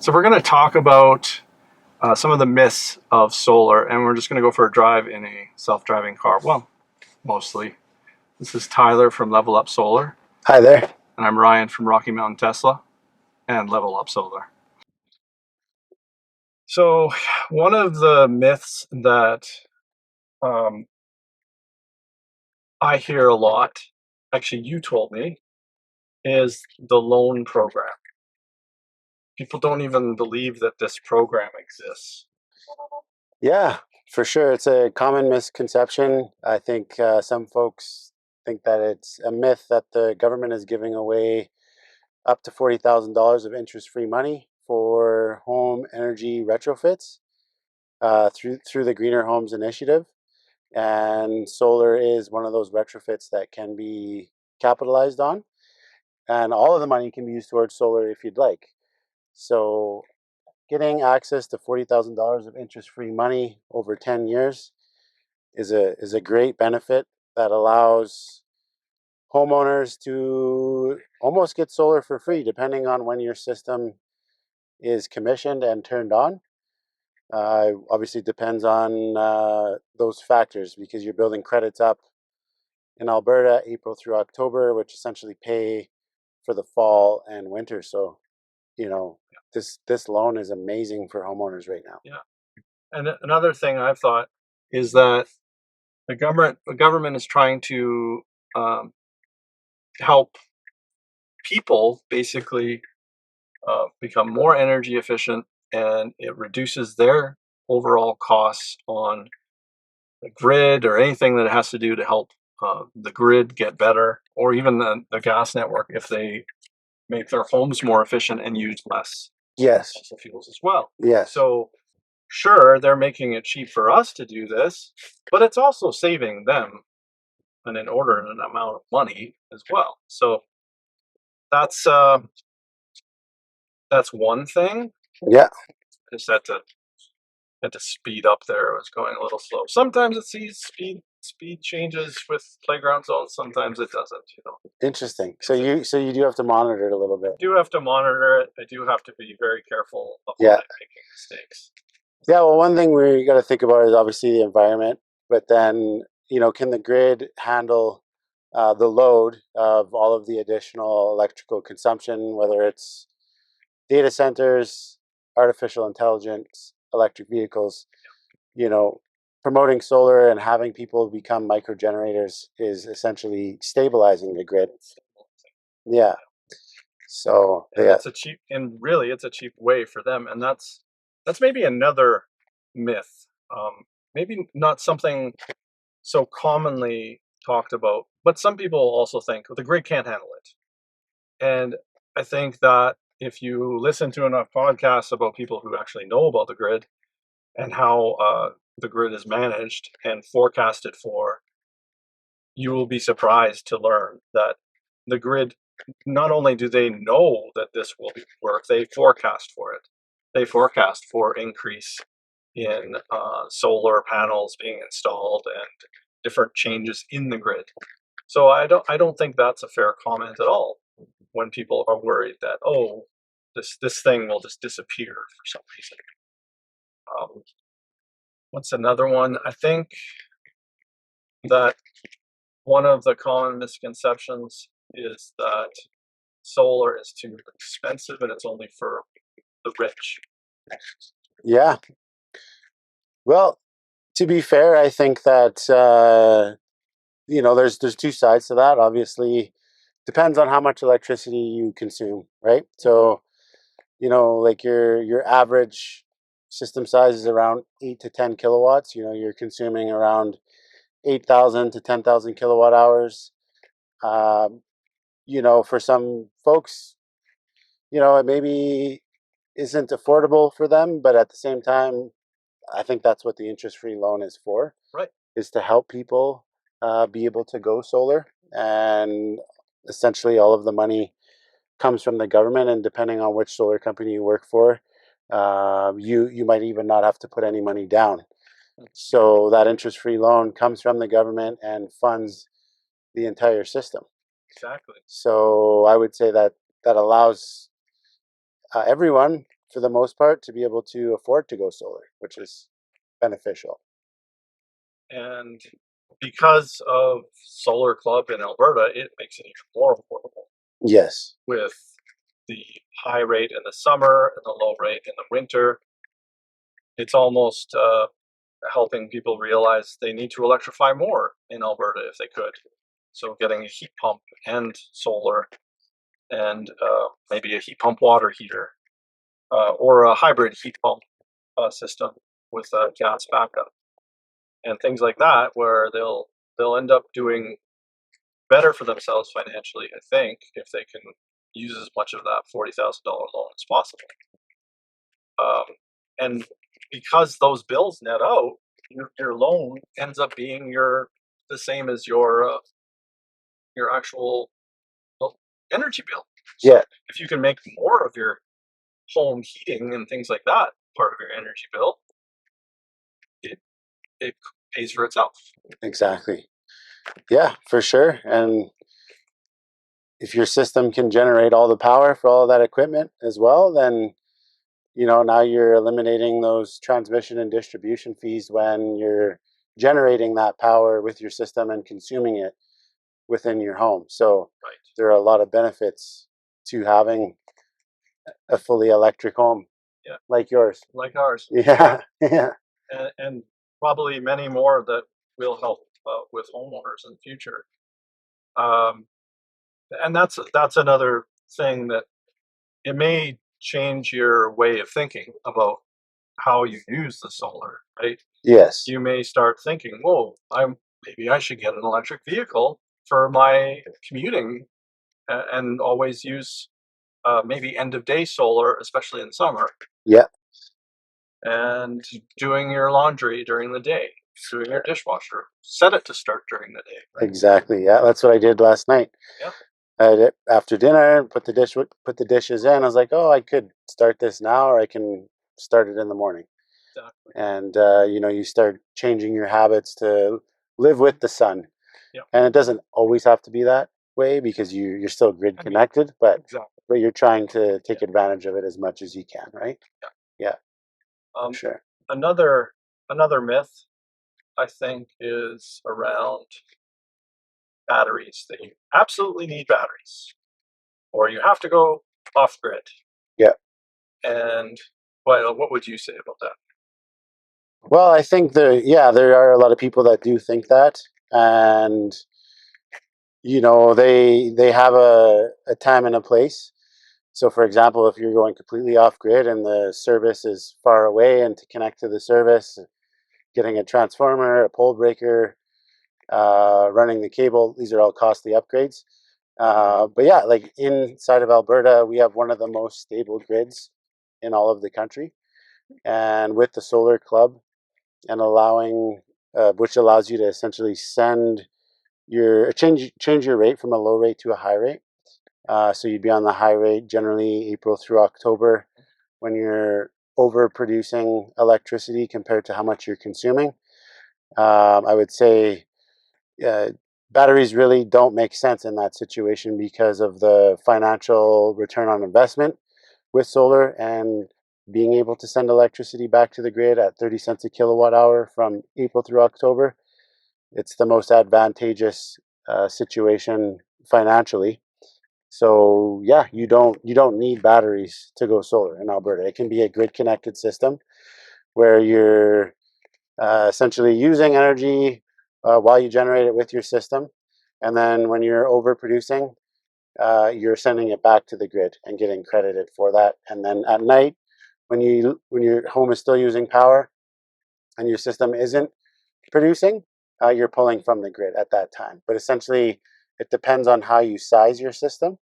So we're going to talk about some of the myths of solar, and we're just going to go for a drive in a self-driving car. Well, mostly. This is Tyler from Level Up Solar. Hi there. And I'm Ryan from Rocky Mountain Tesla and Level Up Solar. So one of the myths that I hear a lot, actually you told me, is the loan program. People don't even believe that this program exists. Yeah, for sure. It's a common misconception. I think some folks think that it's a myth that the government is giving away up to $40,000 of interest-free money for home energy retrofits through the Greener Homes Initiative. And solar is one of those retrofits that can be capitalized on. And all of the money can be used towards solar if you'd like. So getting access to $40,000 of interest-free money over 10 years is a great benefit that allows homeowners to almost get solar for free, depending on when your system is commissioned and turned on. Obviously, depends on those factors because you're building credits up in Alberta, April through October, which essentially pay for the fall and winter. So, this loan is amazing for homeowners right now. Yeah. And another thing I've thought is that the government is trying to help people basically become more energy efficient, and it reduces their overall costs on the grid or anything that has to do to help the grid get better, or even the gas network if they make their homes more efficient and use less Yes. fossil fuels as well. Yes. So sure, they're making it cheap for us to do this, but it's also saving them an inordinate amount of money as well. So that's one thing. Yeah. Just had to speed up there. It was going a little slow. Sometimes it sees speed changes with playground zones. Sometimes it doesn't. Interesting. So you do have to monitor it a little bit. I do have to monitor it. I do have to be very careful of Yeah. making mistakes. Yeah. Well, one thing we got to think about is obviously the environment, but then can the grid handle the load of all of the additional electrical consumption, whether it's data centers, artificial intelligence, electric vehicles? Promoting solar and having people become micro generators is essentially stabilizing the grid. Yeah. So yeah, it's a cheap way for them, and that's maybe another myth. Maybe not something so commonly talked about, but some people also think the grid can't handle it. And I think that if you listen to enough podcasts about people who actually know about the grid and how the grid is managed and forecasted for, you will be surprised to learn that the grid, not only do they know that this will work, they forecast for it. They forecast for increase in solar panels being installed and different changes in the grid. So I don't think that's a fair comment at all when people are worried that, oh, this thing will just disappear for some reason. What's another one? I think that one of the common misconceptions is that solar is too expensive and it's only for the rich. yeah. Well, to be fair, I think that there's two sides to that. Obviously, depends on how much electricity you consume, right? So, like your average system size is around 8 to 10 kilowatts. You're consuming around 8,000 to 10,000 kilowatt hours. For some folks, it maybe isn't affordable for them, but at the same time, I think that's what the interest-free loan is for. Right. Is to help people be able to go solar, and essentially all of the money comes from the government. And depending on which solar company you work for, you might even not have to put any money down. So that interest-free loan comes from the government and funds the entire system. Exactly. So I would say that allows everyone for the most part, to be able to afford to go solar, which is beneficial. And because of Solar Club in Alberta, it makes it even more affordable Yes. with the high rate in the summer and the low rate in the winter. It's almost helping people realize they need to electrify more in Alberta if they could. So getting a heat pump and solar and maybe a heat pump water heater or a hybrid heat pump system with a gas backup and things like that, where they'll end up doing better for themselves financially, I think, if they can use as much of that $40,000 loan as possible. And because those bills net out, your loan ends up being the same as your actual energy bill. So Yeah. if you can make more of your home heating and things like that part of your energy bill, it pays for itself. Exactly. Yeah, for sure. And if your system can generate all the power for all of that equipment as well, then now you're eliminating those transmission and distribution fees when you're generating that power with your system and consuming it within your home. So Right. there are a lot of benefits to having a fully electric home, Yeah, like yours. like ours. Yeah. Yeah. And probably many more that will help with homeowners in the future. Um, and that's another thing that it may change your way of thinking about how you use the solar, right? Yes. You may start thinking, "Whoa, maybe I should get an electric vehicle for my commuting and always use maybe end of day solar, especially in summer, Yeah. and doing your laundry during the day, doing your dishwasher, set it to start during the day, right?" Exactly. Yeah, that's what I did last night. Yeah, After dinner, put the dishes in. I was like, oh, I could start this now, or I can start it in the morning. exactly. And you start changing your habits to live with the sun. Yeah, And it doesn't always have to be that way because you're still grid I mean, connected, but exactly. you're trying to Yeah, take advantage of it as much as you can, right? yeah. Yeah, for Um, sure. another myth I think is around batteries, that you absolutely need batteries or you have to go off grid. Yeah. And well, what would you say about that? Well, I think there are a lot of people that do think that, and they have a time and a place. So, for example, if you're going completely off grid and the service is far away, and to connect to the service, getting a transformer, a pole breaker, running the cable, these are all costly upgrades. But yeah, like inside of Alberta, we have one of the most stable grids in all of the country. And with the solar club and which allows you to essentially change your rate from a low rate to a high rate. So you'd be on the high rate generally April through October when you're overproducing electricity compared to how much you're consuming. I would say uh, batteries really don't make sense in that situation because of the financial return on investment with solar and being able to send electricity back to the grid at 30 cents a kilowatt hour from April through October. It's the most advantageous situation financially. So yeah, you don't need batteries to go solar in Alberta. It can be a grid connected system where you're essentially using energy while you generate it with your system, and then when you're overproducing, you're sending it back to the grid and getting credited for that. And then at night, when your home is still using power and your system isn't producing, you're pulling from the grid at that time. But essentially, it depends on how you size your system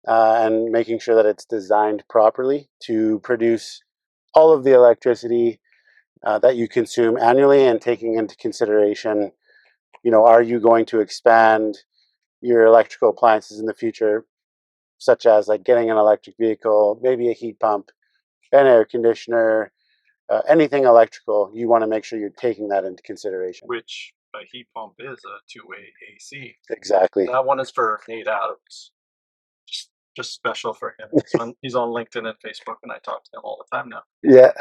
and making sure that it's designed properly to produce all of the electricity that you consume annually, and taking into consideration, are you going to expand your electrical appliances in the future, such as like getting an electric vehicle, maybe a heat pump, an air conditioner, anything electrical. You want to make sure you're taking that into consideration. Which a heat pump is a two-way AC. Exactly. That one is for Nate Adams. Just just special for him. He's on LinkedIn and Facebook, and I talk to him all the time now. Yeah.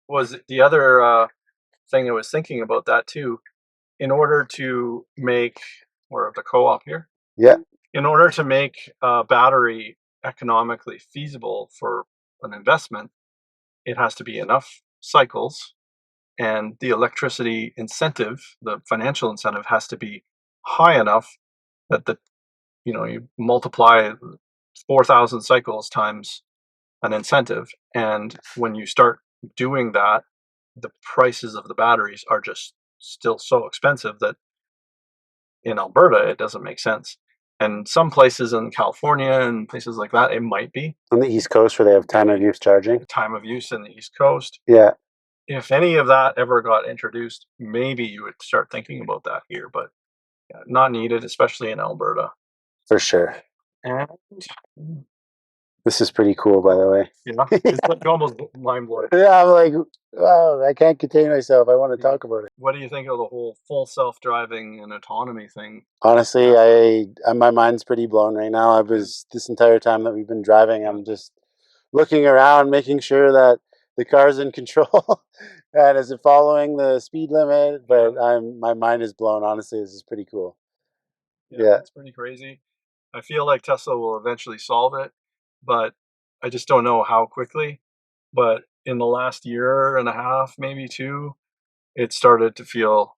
Was the other thing I was thinking about that too. In order to make, we're at the co-op here. Yeah. In order to make battery economically feasible for an investment, it has to be enough cycles, and the electricity incentive, the financial incentive, has to be high enough that you multiply 4,000 cycles times an incentive, and when you start doing that, the prices of the batteries are just still so expensive that in Alberta it doesn't make sense. And some places in California and places like that, it might be On the East Coast where they have time of use charging. time of use in the East Coast. Yeah. If any of that ever got introduced, maybe you would start thinking about that here, but not needed, especially in Alberta. For sure. And This is pretty cool, by the way. yeah, it's like almost mind blowing. Yeah, I'm like, wow, I can't contain myself. I want to talk about it. What do you think of the whole full self-driving and autonomy thing? Honestly, my mind's pretty blown right now. I was this entire time that we've been driving, I'm just looking around, making sure that the car's in control and is it following the speed limit. But my mind is blown. Honestly, this is pretty cool. Yeah. It's pretty crazy. I feel like Tesla will eventually solve it, but I just don't know how quickly. But in the last year and a half, maybe two, it started to feel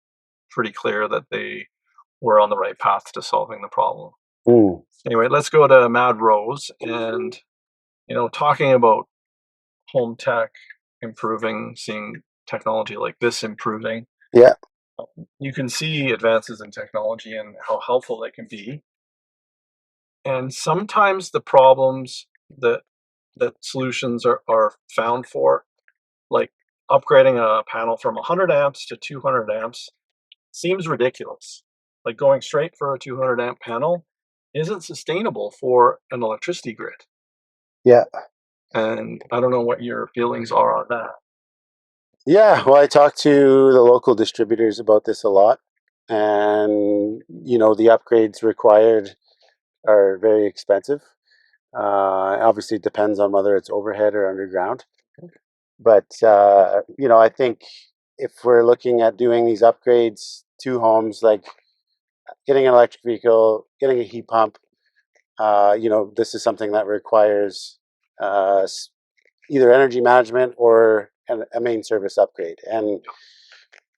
pretty clear that they were on the right path to solving the problem. Mm. Anyway, let's go to Mad Rose, and talking about home tech improving, seeing technology like this improving. Yeah. You can see advances in technology and how helpful they can be. And sometimes the problems that solutions are found for, like upgrading a panel from 100 amps to 200 amps, seems ridiculous. Like going straight for a 200 amp panel isn't sustainable for an electricity grid. Yeah. And I don't know what your feelings are on that. Yeah. Well, I talked to the local distributors about this a lot. And, the upgrades required are very expensive. Obviously, it depends on whether it's overhead or underground. But, I think if we're looking at doing these upgrades to homes, like getting an electric vehicle, getting a heat pump, this is something that requires uh, either energy management or a main service upgrade. And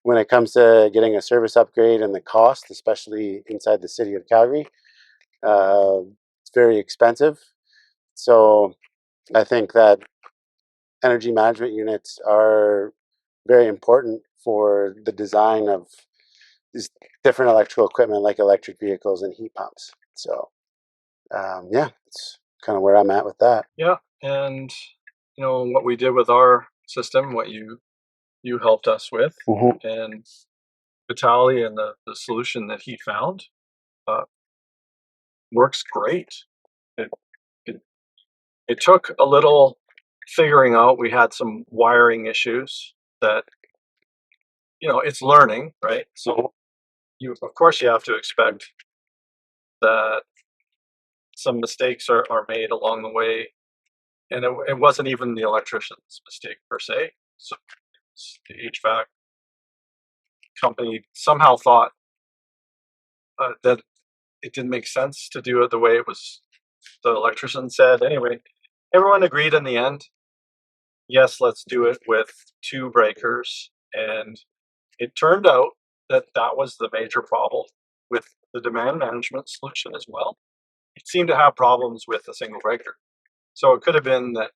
when it comes to getting a service upgrade and the cost, especially inside the city of Calgary, it's very expensive. So I think that energy management units are very important for the design of these different electrical equipment like electric vehicles and heat pumps. So yeah, it's kind of where I'm at with that. Yeah, and what we did with our system, what you helped us with, Mm-hmm. and Vitaly and the solution that he found uh, works great. It, it it took a little figuring out. We had some wiring issues that it's learning, right? So you of course you have to expect that some mistakes are made along the way, and it wasn't even the electrician's mistake per se. So the HVAC company somehow thought that it didn't make sense to do it the way it was. The electrician said. Anyway, everyone agreed in the end. Yes, let's do it with two breakers, and it turned out that that was the major problem with the demand management solution as well. It seemed to have problems with a single breaker. So it could have been that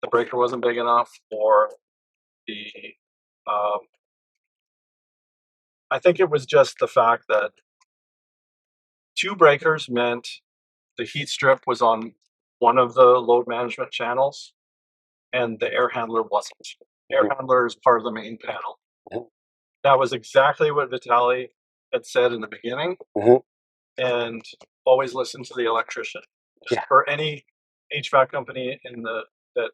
the breaker wasn't big enough, or the um, I think it was just the fact that two breakers meant the heat strip was on one of the load management channels, and the air handler wasn't. Air handler is part of the main panel. Mhm. That was exactly what Vitaly had said in the beginning, Mm-hmm. and always listen to the electrician. Just Yeah. for any HVAC company that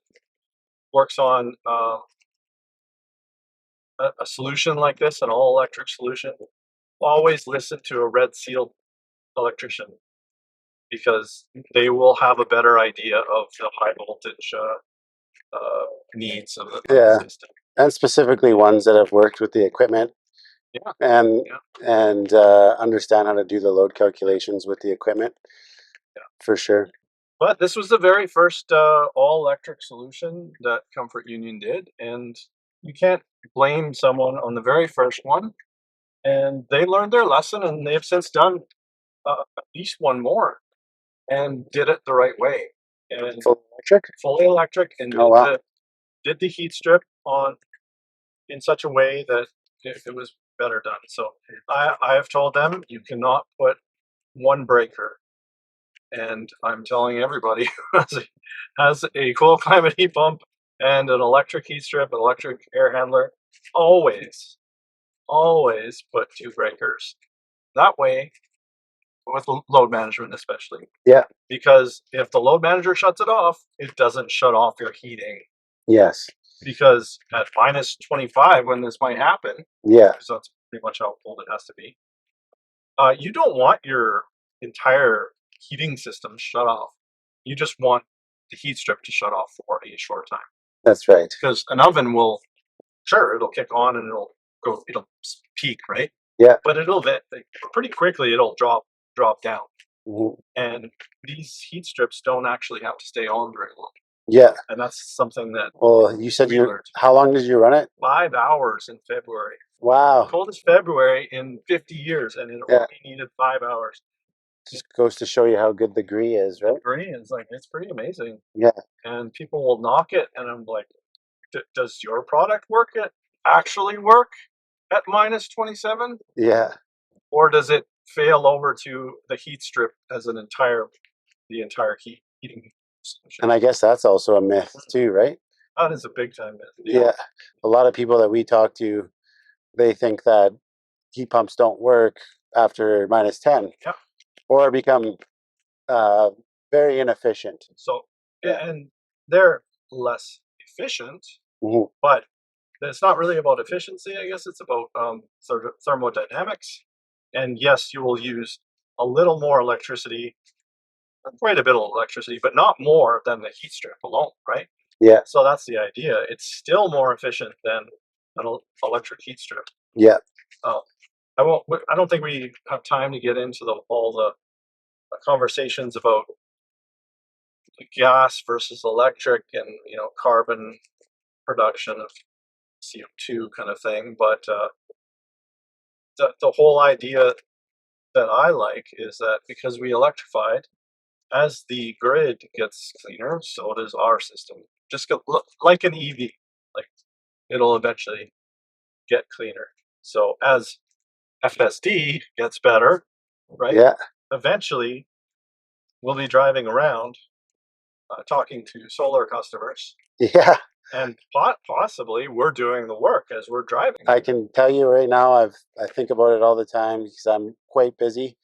works on a solution like this, an all electric solution, always listen to a red sealed electrician. because they will have a better idea of the high voltage needs of the Yeah, system. and specifically ones that have worked with the equipment Yeah, and yeah, understand how to do the load calculations with the equipment yeah. for sure. But this was the very first all electric solution that Comfort Union did, and you can't blame someone on the very first one. And they learned their lesson, and they've since done at least one more and did it the right way and Full electric? fully electric and Oh wow. did the heat strip on in such a way that it was better done. So I have told them you cannot put one breaker, and I'm telling everybody who has a cool climate heat pump and an electric heat strip, an electric air handler, always, always put two breakers. That way, with load management especially, Yeah. because if the load manager shuts it off, it doesn't shut off your heating. Yes. Because at minus 25, when this might happen, Yeah. because that's pretty much how cold it has to be, you don't want your entire heating system shut off. You just want the heat strip to shut off for a short time. That's right. Because an oven will, sure, it'll kick on and it'll peak, right? Yeah. But pretty quickly it'll drop down. Mhm. And these heat strips don't actually have to stay on very long. Yeah. And that's something that Well, you said we learned. how long did you run it? 5 hours in February. Wow. Coldest February in 50 years, and it Yeah. only needed 5 hours. Just goes to show you how good the gree is, right? Green is like, it's pretty amazing. Yeah. And people will knock it, and I'm like, does your product actually work at minus 27? Yeah. Or does it fail over to the heat strip as the entire heating solution? And I guess that's also a myth too, right? That is a big time myth. Yeah. A lot of people that we talk to, they think that heat pumps don't work after minus 10 Yeah. or become uh, very inefficient. So, Yeah. and they're less efficient, Mhm. but it's not really about efficiency. I guess it's about sort of thermodynamics. And yes, you will use a little more electricity, quite a bit of electricity, but not more than the heat strip alone, right? Yeah. So that's the idea. It's still more efficient than an electric heat strip. Yeah. Uh, I won't. I don't think we have time to get into all the conversations about gas versus electric and carbon production of CO2 kind of thing. But the whole idea that I like is that because we electrified, as the grid gets cleaner, so does our system. Just like an EV, like it'll eventually get cleaner. So as FSD gets better, right? Yeah. Eventually, we'll be driving around talking to solar customers, Yeah. and possibly we're doing the work as we're driving. I can tell you right now, I think about it all the time because I'm quite busy,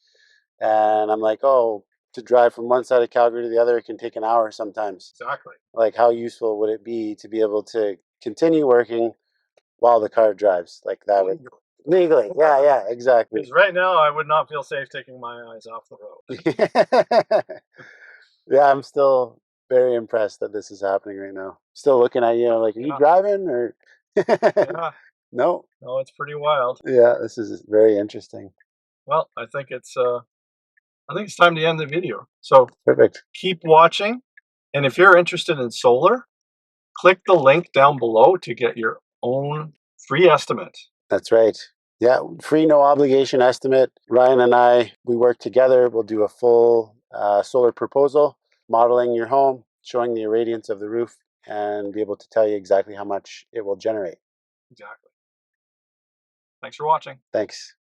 and I'm like, oh, to drive from one side of Calgary to the other, it can take an hour sometimes. Exactly. Like, how useful would it be to be able to continue working while the car drives like that? Legally, yeah, yeah, exactly. Because right now, I would not feel safe taking my eyes off the road. Yeah, I'm still very impressed that this is happening right now. Still looking at you, like, are you Yeah, driving or? yeah. No. No, it's pretty wild. Yeah, this is very interesting. Well, I think it's time to end the video. So Perfect. keep watching, and if you're interested in solar, click the link down below to get your own free estimate. That's right. Yeah, free, no obligation estimate. Ryan and I, we work together. We'll do a full solar proposal, modeling your home, showing the irradiance of the roof, and be able to tell you exactly how much it will generate. Exactly. Thanks for watching. Thanks.